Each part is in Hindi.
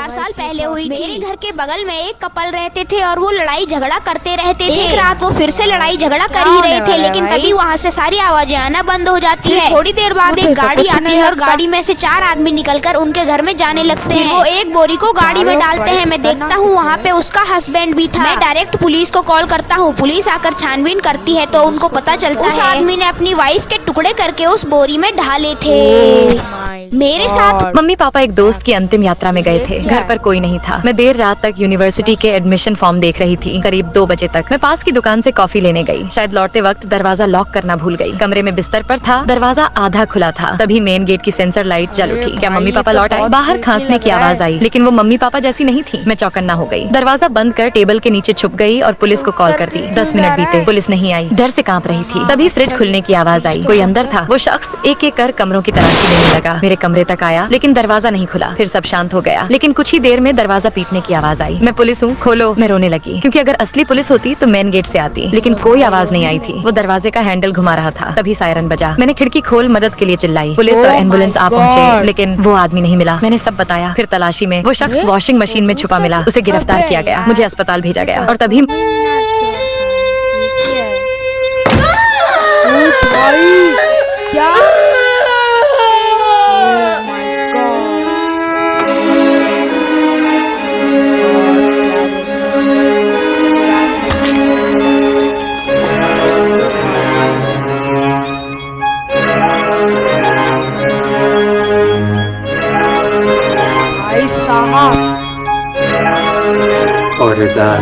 4 साल पहले हुई थी। मेरे घर के बगल में एक कपल रहते थे और वो लड़ाई झगड़ा करते रहते थे। एक रात वो फिर से लड़ाई झगड़ा कर ही रहे थे, लेकिन तभी वहाँ से सारी आवाजें आना बंद हो जाती है। थोड़ी देर बाद एक गाड़ी आती है और गाड़ी में से 4 आदमी निकलकर उनके घर में जाने लगते हैं। वो एक बोरी को गाड़ी में डालते हैं। मैं देखता हूँ वहाँ पे उसका हस्बैंड भी था। मैं डायरेक्ट पुलिस को कॉल करता हूँ। पुलिस आकर छानबीन करती है तो उनको पता चलता है उस आदमी ने अपनी वाइफ के टुकड़े करके उस बोरी में ढाले थे। मेरे साथ मम्मी पापा एक दोस्त की अंतिम यात्रा में गए थे। घर पर कोई नहीं था। मैं देर रात तक यूनिवर्सिटी के एडमिशन फॉर्म देख रही थी। करीब 2 बजे तक मैं पास की दुकान से कॉफी लेने गई। शायद लौटते वक्त दरवाजा लॉक करना भूल गई। कमरे में बिस्तर पर था, दरवाजा आधा खुला था। तभी मेन गेट की सेंसर लाइट जल उठी। क्या मम्मी पापा लौट आए? बाहर खांसने की आवाज आई, लेकिन वो मम्मी पापा जैसी नहीं थी। मैं चौकन्ना हो गई। दरवाजा बंद कर टेबल के नीचे छुप गई और पुलिस को कॉल कर दी। 10 मिनट बीते, पुलिस नहीं आई। डर से कांप रही थी। तभी फ्रिज खुलने की आवाज आई। कोई अंदर था। वो शख्स एक एक कर कमरों की तलाशी लेने लगा। मेरे कमरे तक आया, लेकिन दरवाजा नहीं खुला। फिर सब शांत हो गया, लेकिन कुछ ही देर में दरवाजा पीटने की आवाज आई। मैं पुलिस हूँ, खोलो। मैं रोने लगी, क्योंकि अगर असली पुलिस होती तो मेन गेट से आती, लेकिन कोई आवाज नहीं आई थी। वो दरवाजे का हैंडल घुमा रहा था। तभी सायरन बजा। मैंने खिड़की खोल मदद के लिए चिल्लाई। पुलिस और एम्बुलेंस आ पहुंचे, लेकिन वो आदमी नहीं मिला। मैंने सब बताया। फिर तलाशी में वो शख्स वॉशिंग मशीन में छुपा मिला। उसे गिरफ्तार किया गया। मुझे अस्पताल भेजा गया और तभी क्या What is that?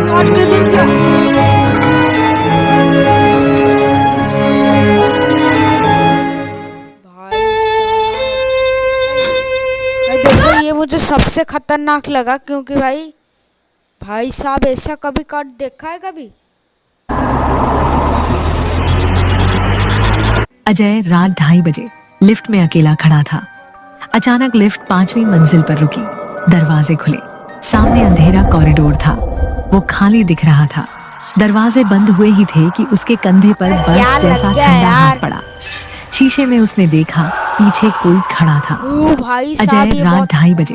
काट के दे दिया। भाई देखो, ये मुझे सबसे खतरनाक लगा, क्योंकि भाई साहब ऐसा कभी काट देखा है कभी? अजय रात 2:30 बजे लिफ्ट में अकेला खड़ा था। अचानक लिफ्ट 5वीं मंजिल पर रुकी। दरवाजे खुले। सामने अंधेरा कॉरिडोर था। वो खाली दिख रहा था। दरवाजे बंद हुए ही थे कि उसके कंधे पर बर्फ जैसा ठंडा हाथ पड़ा। शीशे में उसने देखा पीछे कोई खड़ा था। भाई साहब, अजय रात 2:30 बजे